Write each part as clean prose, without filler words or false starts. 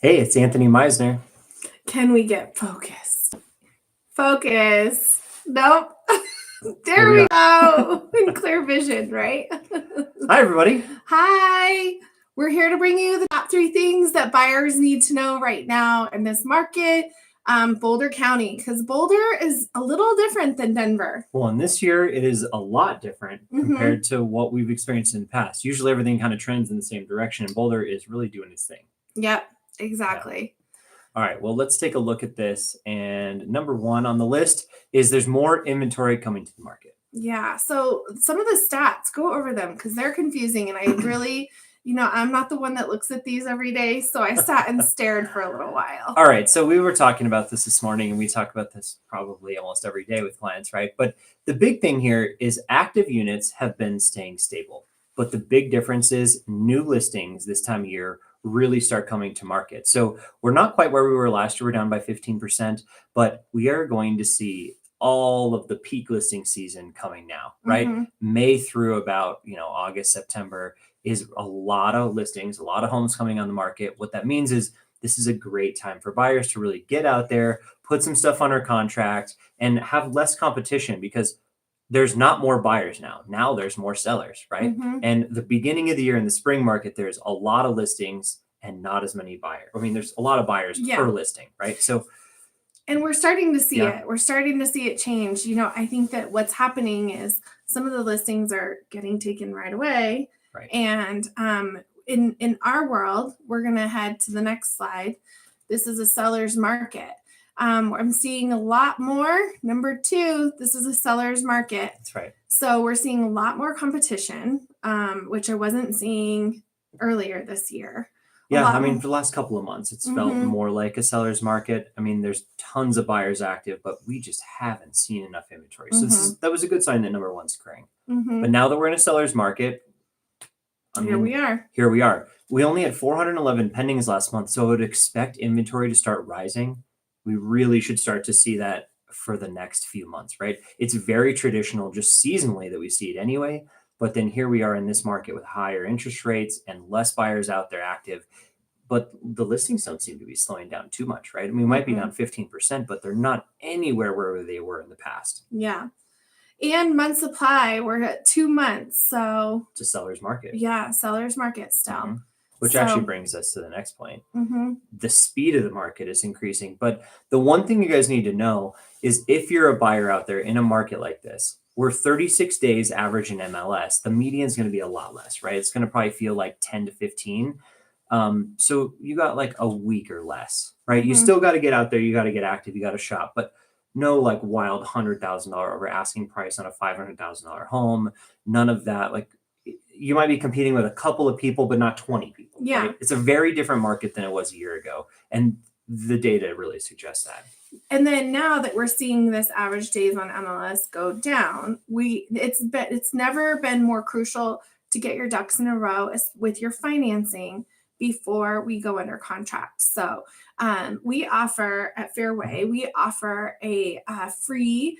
Hey, it's Anthony Meisner. Can we get focused? Focus. Nope. Here There we we are. go. Clear vision, right? Hi, everybody. Hi. We're here to bring you the top 3 things that buyers need to know right now in this market. Boulder County, because Boulder is a little different than Denver. Well, and this year it is a lot different compared to what we've experienced in the past. Usually everything kind of trends in the same direction, and Boulder is really doing its thing. Yep, exactly. All right, well, let's take a look at this. And number one on the list is there's more inventory coming to the market. Yeah. So some of the stats, go over them because they're confusing. And I really, I'm not the one that looks at these every day. So I sat and stared for a little while. All right, so we were talking about this morning, and we talk about this probably almost every day with clients, right? But the big thing here is active units have been staying stable. But the big difference is new listings this time of year really start coming to market. So we're not quite where we were last year. We're down by 15%, but we are going to see all of the peak listing season coming now, right? May through about, August, September is a lot of listings, a lot of homes coming on the market. What that means is this is a great time for buyers to really get out there, put some stuff under contract, and have less competition because there's not more buyers now. Now there's more sellers, right? And the beginning of the year in the spring market, there's a lot of listings and not as many buyers. I mean, there's a lot of buyers per listing, right? So, and we're starting to see it. We're starting to see it change. I think that what's happening is some of the listings are getting taken right away. Right. And in our world, we're going to head to the next slide. This is a seller's market. I'm seeing a lot more. Number 2, this is a seller's market. That's right. So we're seeing a lot more competition, which I wasn't seeing earlier this year. Yeah, I mean, for the last couple of months, it's felt more like a seller's market. I mean, there's tons of buyers active, but we just haven't seen enough inventory. So that was a good sign that number one's occurring. But now that we're in a seller's market, here we are. Here we are. We only had 411 pendings last month, so I would expect inventory to start rising. We really should start to see that for the next few months, right? It's very traditional, just seasonally that we see it anyway. But then here we are in this market with higher interest rates and less buyers out there active. But the listings don't seem to be slowing down too much, right? I mean, we might be down 15%, but they're not anywhere where they were in the past. Yeah. And month supply, we're at 2 months. So it's a seller's market. Yeah, seller's market still. Which actually brings us to the next point. The speed of the market is increasing. But the one thing you guys need to know is if you're a buyer out there in a market like this, we're 36 days average in MLS. The median is going to be a lot less, right? It's going to probably feel like 10 to 15. So you got like a week or less, right? You still got to get out there. You got to get active. You got to shop. But no like wild $100,000 over asking price on a $500,000 home. None of that. Like you might be competing with a couple of people, but not 20 people. Yeah. Right? It's a very different market than it was a year ago. And the data really suggests that. And then now that we're seeing this average days on MLS go down, it's never been more crucial to get your ducks in a row with your financing before we go under contract. So we offer at Fairway, we offer a free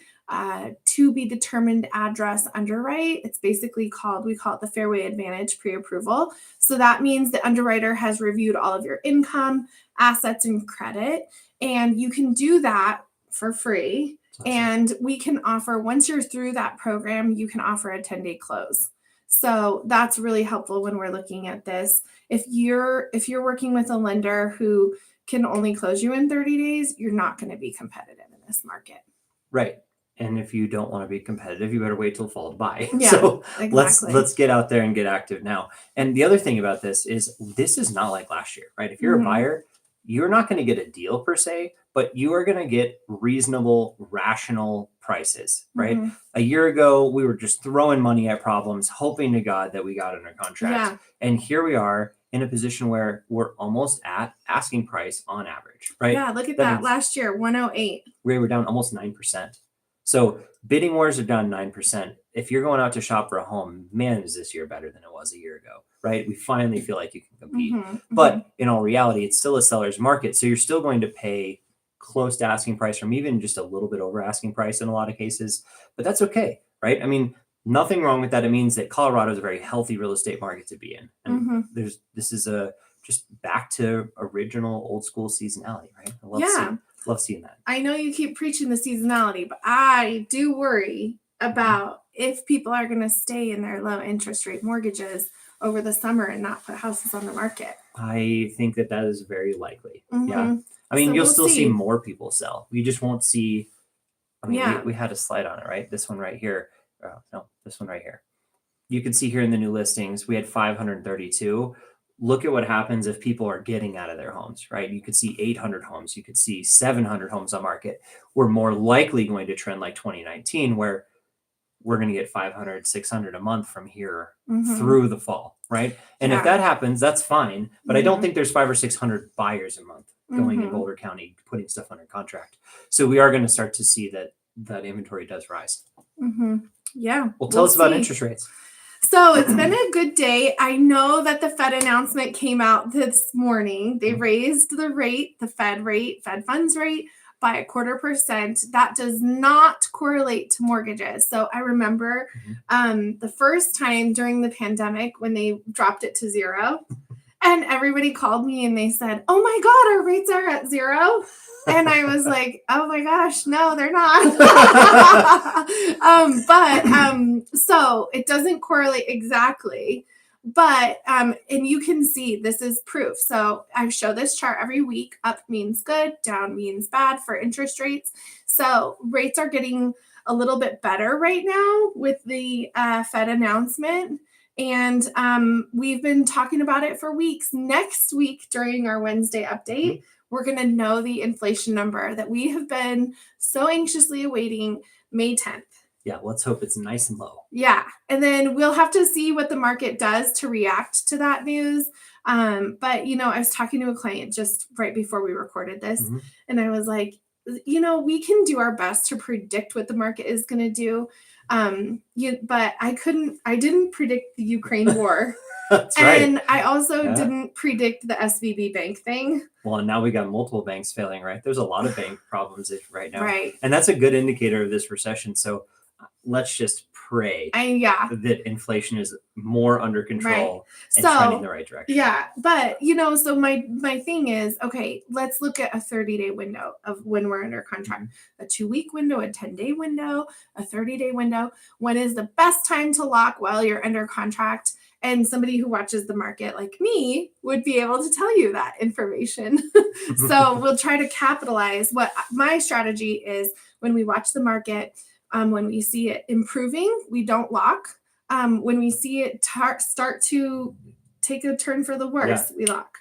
to be determined address underwrite. It's basically we call it the Fairway Advantage pre-approval. So that means the underwriter has reviewed all of your income, assets, and credit. And you can do that for free. Awesome. And we can offer, once you're through that program, you can offer a 10-day close. So that's really helpful when we're looking at this. If you're working with a lender who can only close you in 30 days, you're not going to be competitive in this market. Right. And if you don't want to be competitive, you better wait till fall to buy. Yeah, so exactly. let's get out there and get active now. And the other thing about this is not like last year, right? If you're a buyer, you're not going to get a deal per se, but you are going to get reasonable, rational prices, right? A year ago, we were just throwing money at problems, hoping to God that we got under contract. Yeah. And here we are in a position where we're almost at asking price on average, right? Yeah, look at that. Last year, 108. We were down almost 9%. So bidding wars are down 9%. If you're going out to shop for a home, man, is this year better than it was a year ago, right? We finally feel like you can compete. But in all reality, it's still a seller's market. So you're still going to pay close to asking price, from even just a little bit over asking price in a lot of cases. But that's okay, right? I mean, nothing wrong with that. It means that Colorado is a very healthy real estate market to be in. And this is a just back to original old school seasonality, right? I Yeah. love seeing that. I know you keep preaching the seasonality, but I do worry about if people are going to stay in their low interest rate mortgages over the summer and not put houses on the market. I think that is very likely. Mhm. Yeah. I mean, So you'll we'll still see see. more people sell. We just won't see. I mean, Yeah. we had a slide on it, right? This one right here. No, this one right here. You can see here in the new listings, we had 532. Look at what happens if people are getting out of their homes, right? You could see 800 homes. You could see 700 homes on market. We're more likely going to trend like 2019, where we're going to get 500, 600 a month from here Mhm. through the fall, right? And if Yeah. that happens, that's fine. But I don't Mhm. think there's 500 or 600 buyers a month going in Mhm. Boulder County, putting stuff under contract. So we are going to start to see that inventory does rise. Mhm. Yeah. Well, tell we'll us about see. interest rates. So it's been a good day. I know that the Fed announcement came out this morning. They Mhm. raised the rate, the Fed funds rate, by 0.25%. That does not correlate to mortgages. So I remember the first time during the pandemic when they dropped it to 0, and everybody called me and they said, "Oh my God, our rates are at 0." And I was like, "Oh my gosh, no, they're not." So it doesn't correlate exactly, but and you can see this is proof. So I show this chart every week. Up means good, down means bad for interest rates. So rates are getting a little bit better right now with the Fed announcement. And we've been talking about it for weeks. Next week, during our Wednesday update, we're going to know the inflation number that we have been so anxiously awaiting, May 10th. Yeah, let's hope it's nice and low. Yeah. And then we'll have to see what the market does to react to that news. But, I was talking to a client just right before we recorded this, and I was like, we can do our best to predict what the market is going to do. But I didn't predict the Ukraine war. That's right. And I also didn't predict the SVB bank thing. Well, and now we got multiple banks failing, right? There's a lot of bank problems right now. Right. And that's a good indicator of this recession. So let's just pray that inflation is more under control and trending in the right direction. Yeah. But, so my thing is, okay, let's look at a 30-day window of when we're under contract, a 2-week window, a 10-day window, a 30-day window. When is the best time to lock while you're under contract? And somebody who watches the market like me would be able to tell you that information. So we'll try to capitalize. What my strategy is, when we watch the market, when we see it improving, we don't lock. When we see it start to take a turn for the worse, we lock.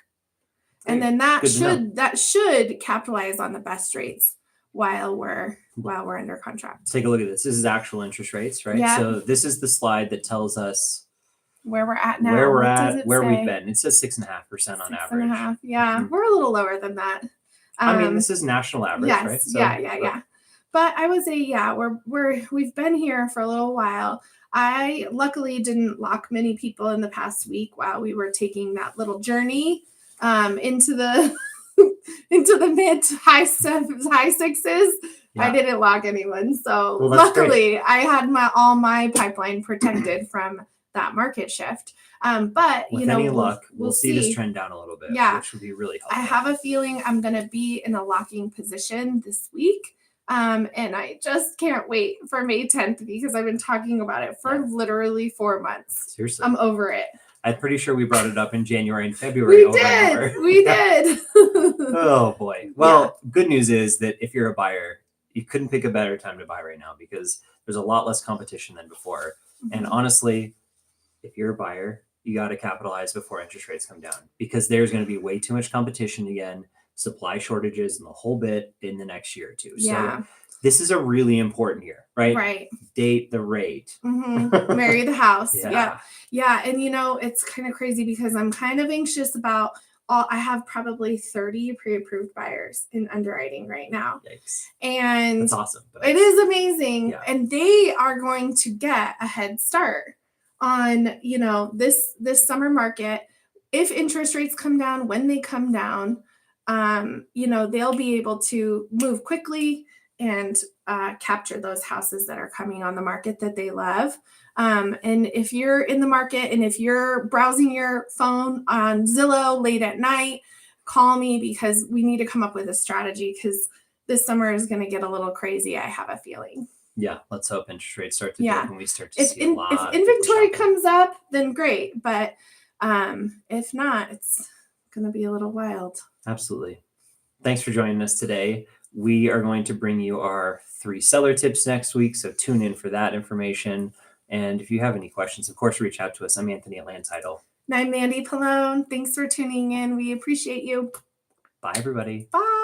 And then that should capitalize on the best rates while we're under contract. Take a look at this. This is actual interest rates, right? Yeah. So this is the slide that tells us where we're at now. Where we're at, where we've been. It says 6.5% on average. 6.5. Yeah. We're a little lower than that. I mean, this is national average, right? So, yeah. But I would say, we've been here for a little while. I luckily didn't lock many people in the past week while we were taking that little journey into the mid to high sixes. Yeah. I didn't lock anyone. So luckily I had all my pipeline protected from that market shift. But with any luck, we'll see this trend down a little bit, which would be really helpful. I have a feeling I'm going to be in a locking position this week. And I just can't wait for May 10th because I've been talking about it for literally 4 months. Seriously. I'm over it. I'm pretty sure we brought it up in January and February. We did. Oh boy. Well, good news is that if you're a buyer, you couldn't pick a better time to buy right now because there's a lot less competition than before. And honestly, if you're a buyer, you got to capitalize before interest rates come down because there's going to be way too much competition again, supply shortages and the whole bit in the next year or two. Yeah. So this is a really important year, right? Right. Date the rate. Marry the house. Yeah. And it's kind of crazy because I'm kind of anxious about I have probably 30 pre-approved buyers in underwriting right now. Yikes. And that's awesome. It is amazing. Yeah. And they are going to get a head start on, this summer market. If interest rates come down, when they come down, they'll be able to move quickly and capture those houses that are coming on the market that they love. And if you're in the market and if you're browsing your phone on Zillow late at night, call me because we need to come up with a strategy because this summer is going to get a little crazy. I have a feeling. Yeah, let's hope interest rates start to Yeah. dip and we start to see a lot If of people inventory shopping. comes up, then great. But if not, it's going to be a little wild. Absolutely. Thanks for joining us today. We are going to bring you our 3 seller tips next week, so tune in for that information. And if you have any questions, of course, reach out to us. I'm Anthony at Land Title. And I'm Mandy Pallone. Thanks for tuning in. We appreciate you. Bye, everybody. Bye.